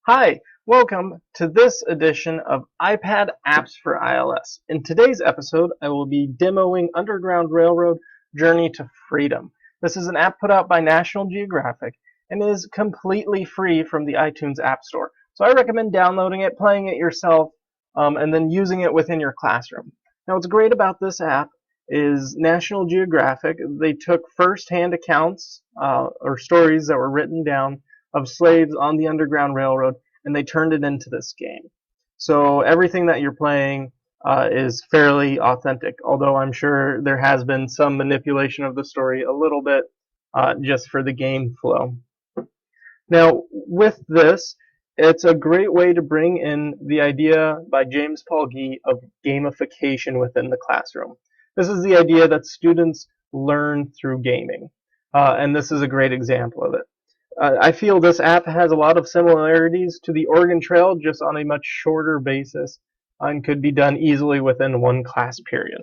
Hi, welcome to this edition of iPad Apps for iOS. In today's episode, I will be demoing Underground Railroad Journey to Freedom. This is an app put out by National Geographic and is completely free from the iTunes App Store. So I recommend downloading it, playing it yourself, and then using it within your classroom. Now, what's great about this app is National Geographic, they took first-hand accounts or stories that were written down of slaves on the Underground Railroad, and they turned it into this game. So everything that you're playing is fairly authentic, although I'm sure there has been some manipulation of the story a little bit just for the game flow. Now, with this, it's a great way to bring in the idea by James Paul Gee of gamification within the classroom. This is the idea that students learn through gaming, and this is a great example of it. I feel this app has a lot of similarities to the Oregon Trail, just on a much shorter basis, and could be done easily within one class period.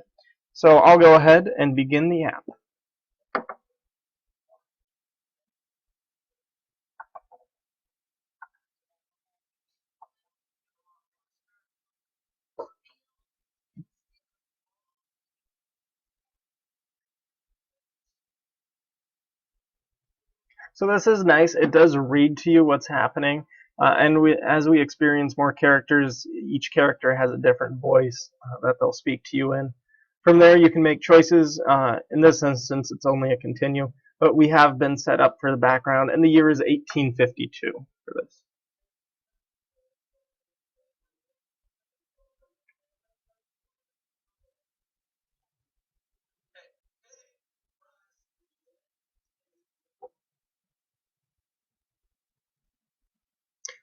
So I'll go ahead and begin the app. So this is nice. It does read to you what's happening, and as we experience more characters, each character has a different voice that they'll speak to you in. From there, you can make choices. In this instance, it's only a continue, but we have been set up for the background, and the year is 1852 for this.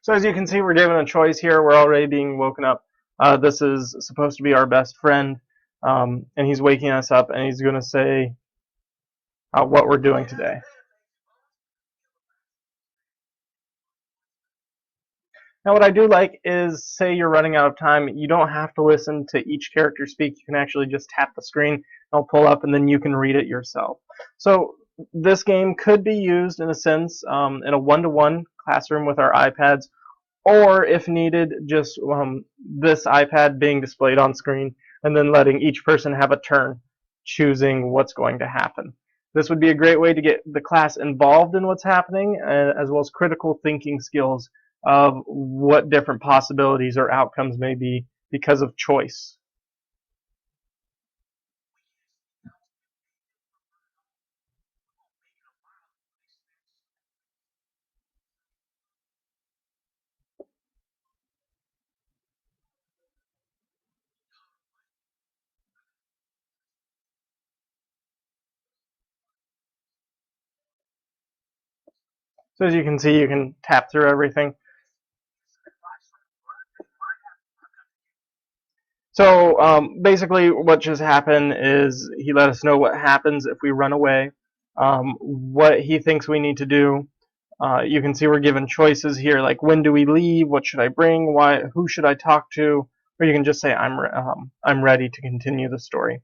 So as you can see, we're given a choice here. We're already being woken up. This is supposed to be our best friend, and he's waking us up, and he's going to say what we're doing today. Now, what I do like is, say you're running out of time, you don't have to listen to each character speak. You can actually just tap the screen, it'll pull up, and then you can read it yourself. So this game could be used, in a sense, in a one-to-one classroom with our iPads, or if needed, just this iPad being displayed on screen and then letting each person have a turn choosing what's going to happen. This would be a great way to get the class involved in what's happening, as well as critical thinking skills of what different possibilities or outcomes may be because of choice. So as you can see, you can tap through everything. So basically what just happened is he let us know what happens if we run away, what he thinks we need to do. You can see we're given choices here, like when do we leave, what should I bring, why, who should I talk to, or you can just say I'm ready to continue the story.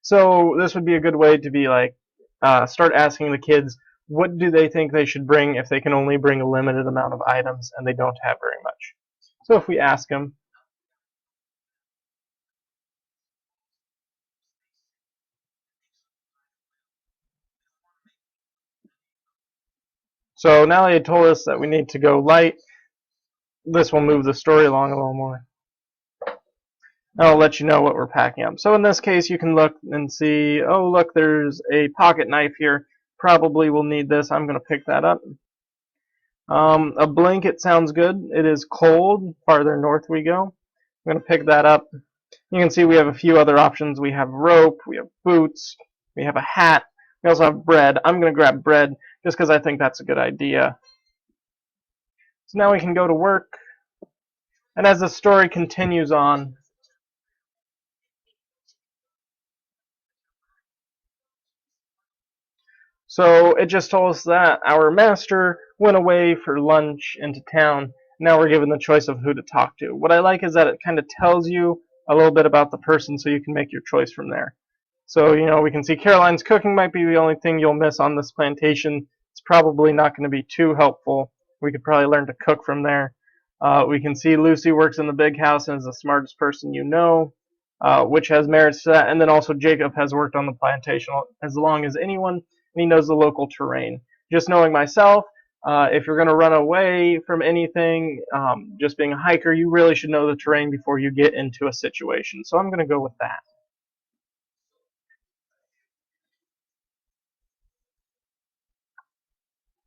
So this would be a good way to be like start asking the kids what do they think they should bring if they can only bring a limited amount of items and they don't have very much. So if we ask them, so now they told us that we need to go light. This will move the story along a little more. I'll let you know what we're packing up. So in this case, you can look and see, oh, look, there's a pocket knife here. Probably will need this. I'm going to pick that up. A blanket sounds good. It is cold. Farther north we go. I'm going to pick that up. You can see we have a few other options. We have rope. We have boots. We have a hat. We also have bread. I'm going to grab bread just because I think that's a good idea. So now we can go to work. And as the story continues on, so it just told us that our master went away for lunch into town. Now we're given the choice of who to talk to. What I like is that it kind of tells you a little bit about the person so you can make your choice from there. So, we can see Caroline's cooking might be the only thing you'll miss on this plantation. It's probably not going to be too helpful. We could probably learn to cook from there. We can see Lucy works in the big house and is the smartest person you know, which has merits to that. And then also Jacob has worked on the plantation as long as anyone, and he knows the local terrain. Just knowing myself, if you're going to run away from anything, just being a hiker, you really should know the terrain before you get into a situation. So I'm going to go with that.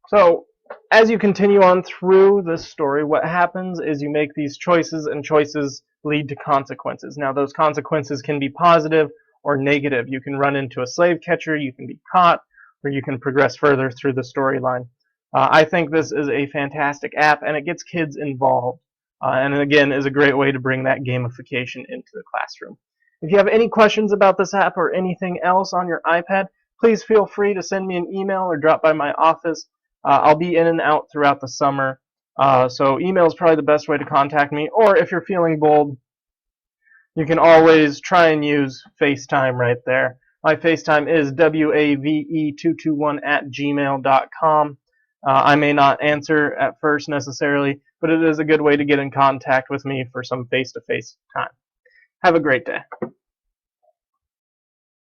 So, as you continue on through this story, what happens is you make these choices, and choices lead to consequences. Now, those consequences can be positive or negative. You can run into a slave catcher, you can be caught, or you can progress further through the storyline. I think this is a fantastic app, and it gets kids involved, and again, is a great way to bring that gamification into the classroom. If you have any questions about this app or anything else on your iPad, please feel free to send me an email or drop by my office. I'll be in and out throughout the summer, so email is probably the best way to contact me. Or if you're feeling bold, you can always try and use FaceTime right there. My FaceTime is wave221@gmail.com. I may not answer at first necessarily, but it is a good way to get in contact with me for some face-to-face time. Have a great day.